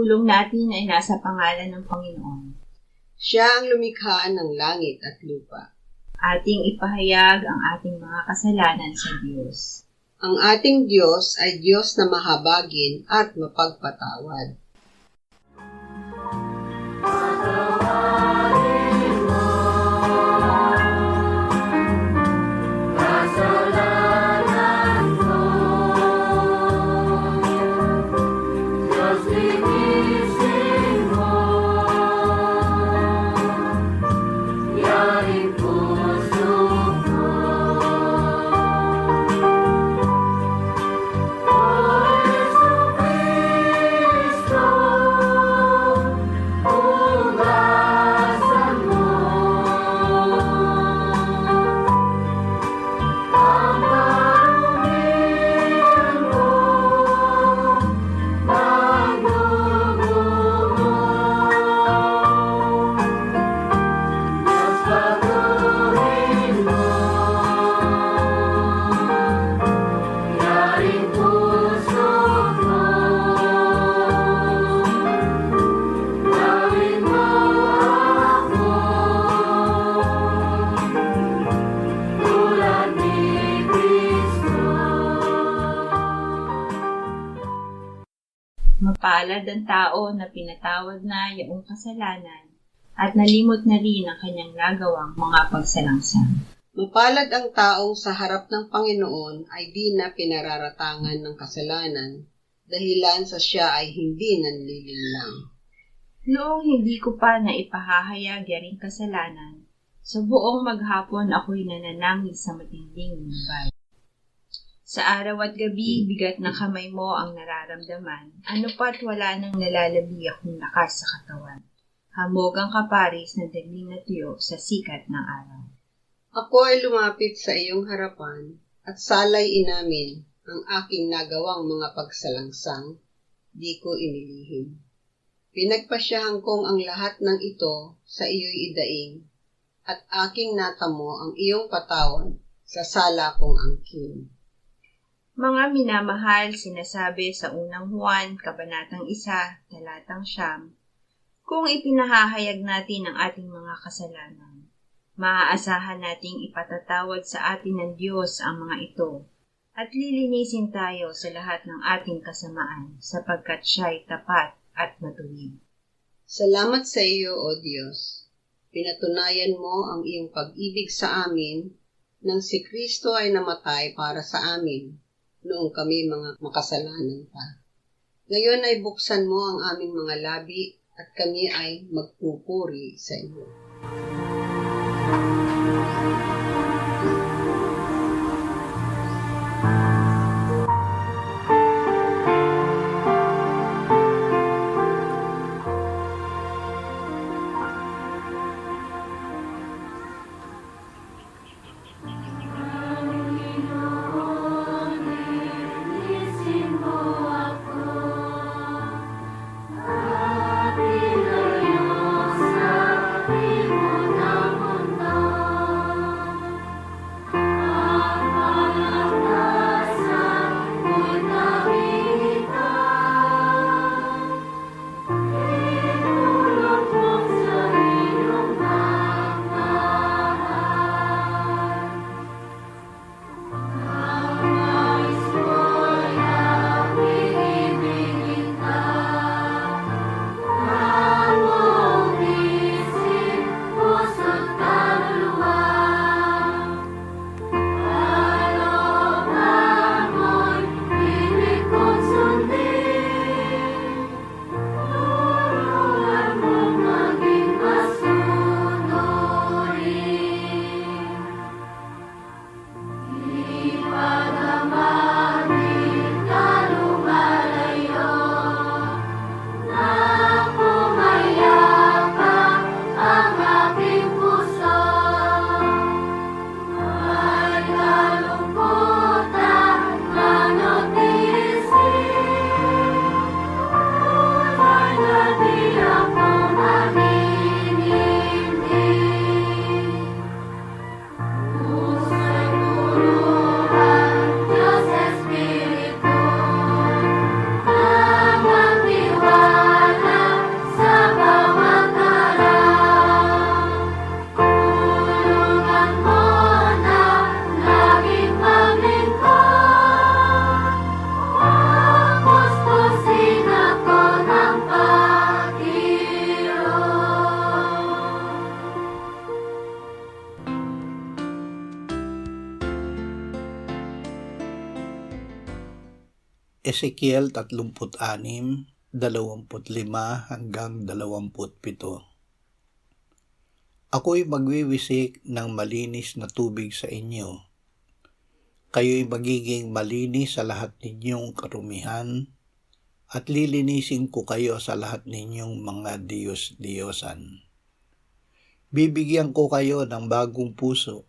pagtulong natin ay nasa pangalan ng Panginoon. Siya ang lumikha ng langit at lupa. Ating ipahayag ang ating mga kasalanan sa Diyos. Ang ating Diyos ay Diyos na mahabagin at mapagpatawad. Mapalad ang tao na pinatawad na iyong kasalanan at nalimot na rin ang kanyang nagawang mga pagsalangsang. Mapalad ang taong sa harap ng Panginoon ay di na pinararatangan ng kasalanan, dahilan sa siya ay hindi nanlilinlang. Noong hindi ko pa na ipahahayag yaring kasalanan, sa buong maghapon ako'y nananangis sa matinding lumbay. Sa araw at gabi, bigat ng kamay mo ang nararamdaman, ano pa't wala nang nalalabi akong lakas sa katawan. Hamog ang kaparis na dagling na tuyo sa sikat ng araw. Ako ay lumapit sa iyong harapan at salay inamin ang aking nagawang mga pagsalangsang, di ko inilihim. Pinagpasyahan kong ang lahat ng ito sa iyo'y idaing, at aking natamo ang iyong patawad sa sala kong angkin. Mga minamahal, sinasabi sa unang Juan, Kabanatang 1, Talatang 9, kung ipinahahayag natin ang ating mga kasalanan, maaasahan nating ipatatawad sa atin ng Diyos ang mga ito, at lilinisin tayo sa lahat ng ating kasamaan, sapagkat siya'y tapat at matuwid. Salamat sa iyo, O Diyos. Pinatunayan mo ang iyong pag-ibig sa amin nang si Kristo ay namatay para sa amin noong kami mga makasalanan pa. Ngayon ay buksan mo ang aming mga labi at kami ay magpupuri sa iyo. Ezekiel 36:25-27. Ako'y magwiwisik ng malinis na tubig sa inyo. Kayo'y magiging malinis sa lahat ninyong karumihan, at lilinisin ko kayo sa lahat ninyong mga diyos-diyosan. Bibigyan ko kayo ng bagong puso,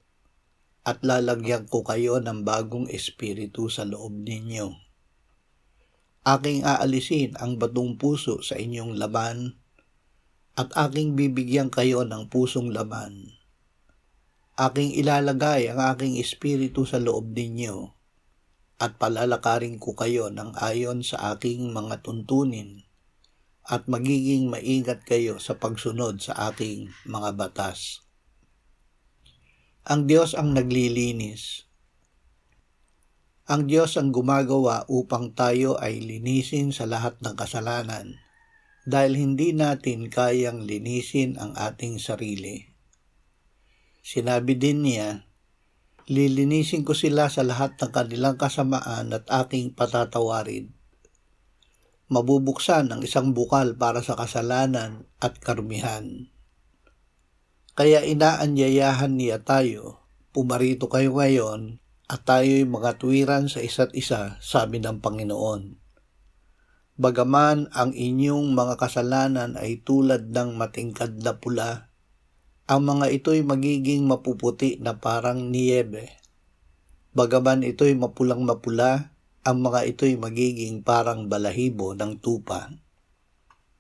at lalagyan ko kayo ng bagong espiritu sa loob ninyo. Aking aalisin ang batong puso sa inyong laman, at aking bibigyan kayo ng pusong laman. Aking ilalagay ang aking espiritu sa loob ninyo, at palalakarin ko kayo ng ayon sa aking mga tuntunin, at magiging maingat kayo sa pagsunod sa aking mga batas. Ang Diyos ang naglilinis. Ang Diyos ang gumagawa upang tayo ay linisin sa lahat ng kasalanan, dahil hindi natin kayang linisin ang ating sarili. Sinabi din niya, lilinisin ko sila sa lahat ng kanilang kasamaan at aking patatawarin. Mabubuksan ang isang bukal para sa kasalanan at karumihan. Kaya inaanyayahan niya tayo, pumarito kayo ngayon, at tayo'y magatuwiran sa isa't isa, sabi ng Panginoon. Bagaman ang inyong mga kasalanan ay tulad ng matingkad na pula, ang mga ito'y magiging mapuputi na parang niyebe. Bagaman ito'y mapulang-mapula, ang mga ito'y magiging parang balahibo ng tupa.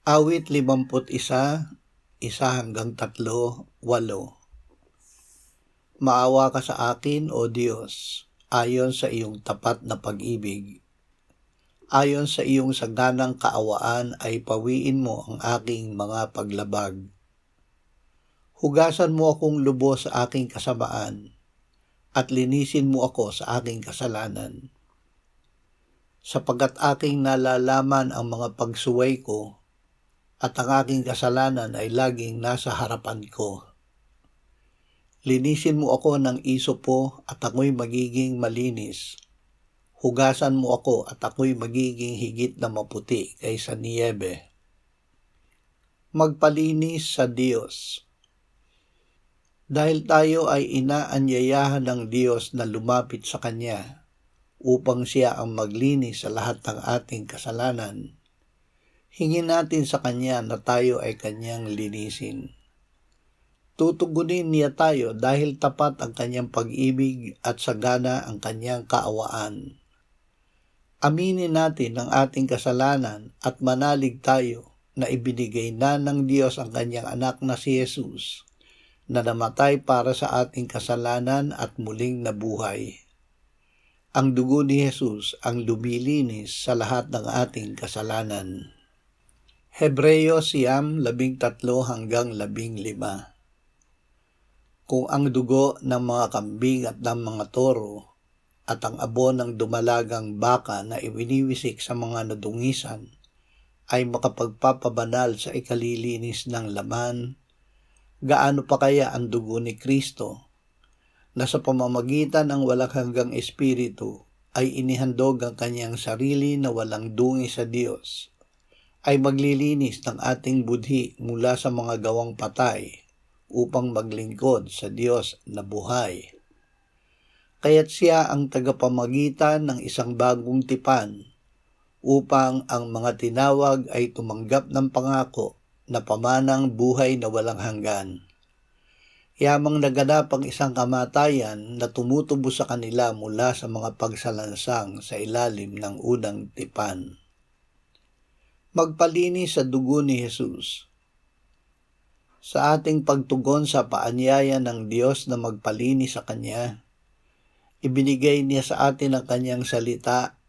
Awit 51, 1-3, 8. Maawa ka sa akin, O Diyos, ayon sa iyong tapat na pag-ibig. Ayon sa iyong saganang kaawaan ay pawiin mo ang aking mga paglabag. Hugasan mo akong lubos sa aking kasamaan, at linisin mo ako sa aking kasalanan. Sapagkat aking nalalaman ang mga pagsuway ko, at ang aking kasalanan ay laging nasa harapan ko. Linisin mo ako ng isopo at ako'y magiging malinis. Hugasan mo ako at ako'y magiging higit na maputi kaysa niyebe. Magpalinis sa Diyos. Dahil tayo ay inaanyayahan ng Diyos na lumapit sa Kanya upang Siya ang maglinis sa lahat ng ating kasalanan, hingin natin sa Kanya na tayo ay Kanyang linisin. Tutugunin niya tayo dahil tapat ang Kanyang pag-ibig at sagana ang Kanyang kaawaan. Aminin natin ang ating kasalanan at manalig tayo na ibinigay na ng Diyos ang Kanyang anak na si Jesus, na namatay para sa ating kasalanan at muling nabuhay. Ang dugo ni Jesus ang lumilinis sa lahat ng ating kasalanan. Hebreo 13:13-15. Kung ang dugo ng mga kambing at ng mga toro at ang abo ng dumalagang baka na iwiniwisik sa mga nadungisan ay makapagpapabanal sa ikalilinis ng laman, gaano pa kaya ang dugo ni Kristo na sa pamamagitan ng walang hanggang espiritu ay inihandog ang Kanyang sarili na walang dungi sa Diyos, ay maglilinis ng ating budhi mula sa mga gawang patay upang maglingkod sa Diyos na buhay. Kaya't Siya ang tagapamagitan ng isang bagong tipan upang ang mga tinawag ay tumanggap ng pangako na pamanang buhay na walang hanggan. Yamang naganap ang isang kamatayan na tumutubo sa kanila mula sa mga pagsalansang sa ilalim ng unang tipan. Magpalinis sa dugo ni Jesus. Sa ating pagtugon sa paanyaya ng Diyos na magpalinis sa Kanya, ibinigay niya sa atin ang Kanyang salita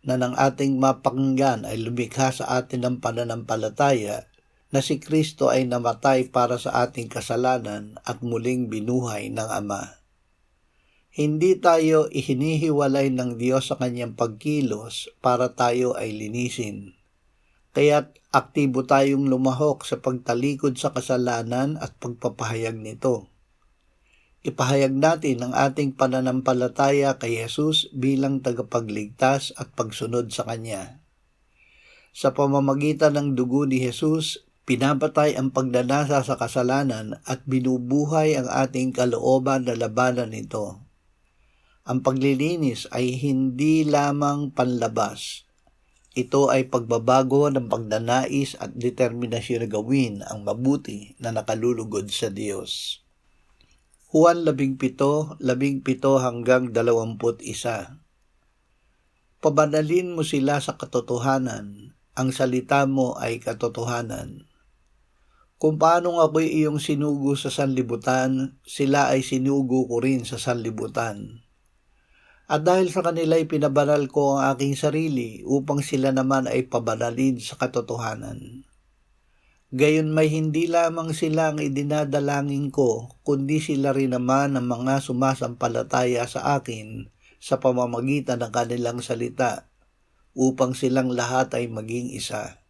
na nang ating mapakinggan ay lumikha sa atin ng pananampalataya na si Kristo ay namatay para sa ating kasalanan at muling binuhay ng Ama. Hindi tayo ihinihiwalay ng Diyos sa Kanyang pagkilos para tayo ay linisin. Kaya't aktibo tayong lumahok sa pagtalikod sa kasalanan at pagpapahayag nito. Ipahayag natin ang ating pananampalataya kay Jesus bilang tagapagligtas at pagsunod sa Kanya. Sa pamamagitan ng dugo ni Jesus, pinapatay ang pagdanasa sa kasalanan at binubuhay ang ating kalooban na labanan nito. Ang paglilinis ay hindi lamang panlabas. Ito ay pagbabago ng pagdanais at determinasyon na gawin ang mabuti na nakalulugod sa Diyos. Juan 17:17 hanggang 21. Pabanalin mo sila sa katotohanan, ang salita mo ay katotohanan. Kung paanong ako'y iyong sinugo sa sanlibutan, sila ay sinugo ko rin sa sanlibutan. At dahil sa kanila'y pinabanal ko ang aking sarili upang sila naman ay pabanalin sa katotohanan. Gayon may hindi lamang sila ang idinadalangin ko, kundi sila rin naman ang mga sumasampalataya sa akin sa pamamagitan ng kanilang salita, upang silang lahat ay maging isa.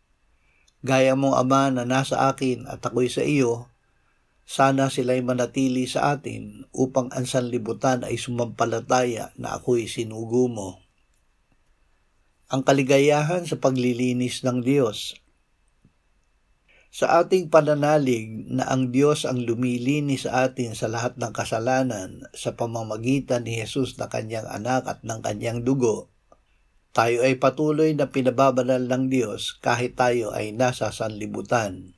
Gaya mo, Ama, na nasa akin at ako'y sa iyo, sana sila'y manatili sa atin upang ang sanlibutan ay sumampalataya na ako'y sinugo mo. Ang kaligayahan sa paglilinis ng Diyos. Sa ating pananalig na ang Diyos ang lumilinis sa atin sa lahat ng kasalanan sa pamamagitan ni Jesus na Kanyang anak at ng Kanyang dugo, tayo ay patuloy na pinababanal ng Diyos kahit tayo ay nasa sanlibutan.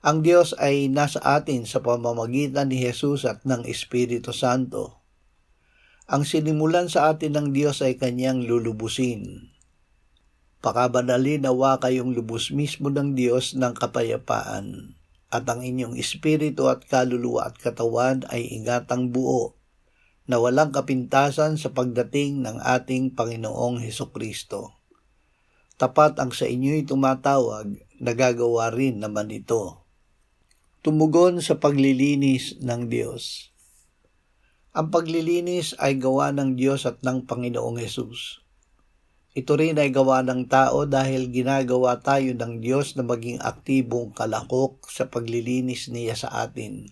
Ang Diyos ay nasa atin sa pamamagitan ni Jesus at ng Espiritu Santo. Ang sinimulan sa atin ng Diyos ay Kanyang lulubusin. Pakabanalin nawa kayong lubos mismo ng Diyos ng kapayapaan, at ang inyong espiritu at kaluluwa at katawan ay ingatang buo, na walang kapintasan sa pagdating ng ating Panginoong Hesukristo. Tapat ang sa inyo'y tumatawag, nagagawa rin naman ito. Tumugon sa paglilinis ng Diyos. Ang paglilinis ay gawa ng Diyos at ng Panginoong Hesus. Ito rin ay gawa ng tao dahil ginagawa tayo ng Diyos na maging aktibong kalahok sa paglilinis niya sa atin.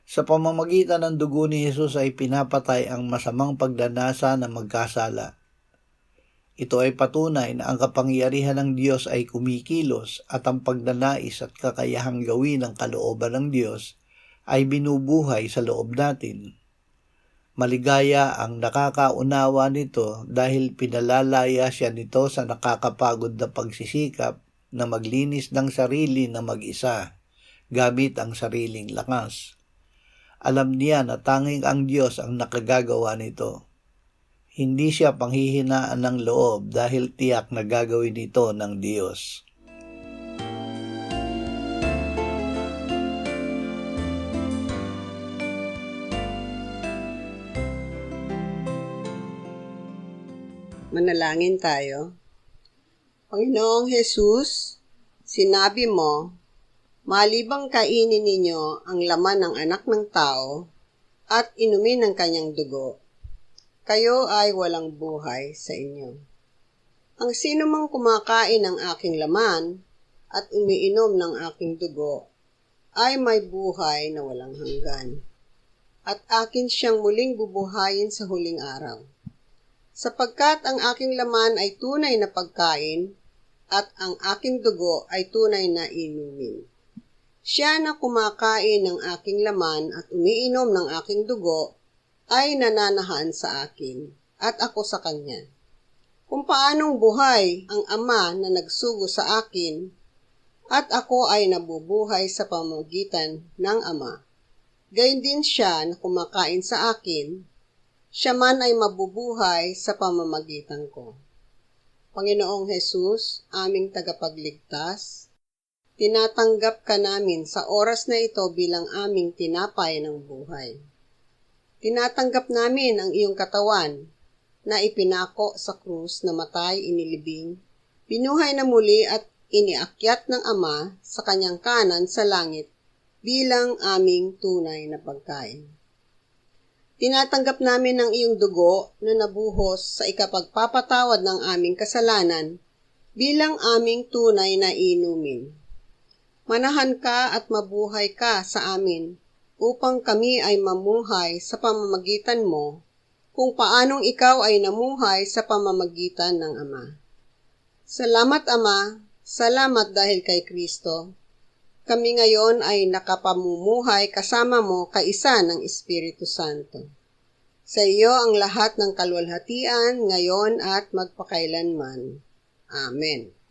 Sa pamamagitan ng dugo ni Jesus ay pinapatay ang masamang pagdanasa na magkasala. Ito ay patunay na ang kapangyarihan ng Diyos ay kumikilos at ang pagdanais at kakayahang gawin ng kalooban ng Diyos ay binubuhay sa loob natin. Maligaya ang nakakaunawa nito dahil pinalalaya siya nito sa nakakapagod na pagsisikap na maglinis ng sarili na mag-isa, gamit ang sariling lakas. Alam niya na tanging ang Diyos ang nakagagawa nito. Hindi siya panghihinaan ng loob dahil tiyak na gagawin ito ng Diyos. Manalangin tayo. Panginoong Jesus, sinabi mo, malibang kainin ninyo ang laman ng anak ng tao at inumin ang kanyang dugo, kayo ay walang buhay sa inyo. Ang sino mang kumakain ng aking laman at umiinom ng aking dugo ay may buhay na walang hanggan, at akin siyang muling bubuhayin sa huling araw. Sapagkat ang aking laman ay tunay na pagkain at ang aking dugo ay tunay na inumin. Siya na kumakain ng aking laman at umiinom ng aking dugo ay nananahan sa akin at ako sa kanya. Kung paanong buhay ang Ama na nagsugo sa akin at ako ay nabubuhay sa pamamagitan ng Ama, gayon din siya na kumakain sa akin, siya man ay mabubuhay sa pamamagitan ko. Panginoong Jesus, aming tagapagligtas, tinatanggap ka namin sa oras na ito bilang aming tinapay ng buhay. Tinatanggap namin ang iyong katawan na ipinako sa krus na matay inilibing, binuhay na muli at iniakyat ng Ama sa kanyang kanan sa langit bilang aming tunay na pagkain. Tinatanggap namin ang iyong dugo na nabuhos sa ikapagpapatawad ng aming kasalanan bilang aming tunay na inumin. Manahan ka at mabuhay ka sa amin upang kami ay mamuhay sa pamamagitan mo, kung paanong ikaw ay namuhay sa pamamagitan ng Ama. Salamat, Ama. Salamat dahil kay Kristo. Kami ngayon ay nakapamumuhay kasama mo kaisa ng Espiritu Santo. Sa iyo ang lahat ng kaluwalhatian ngayon at magpakailanman. Amen.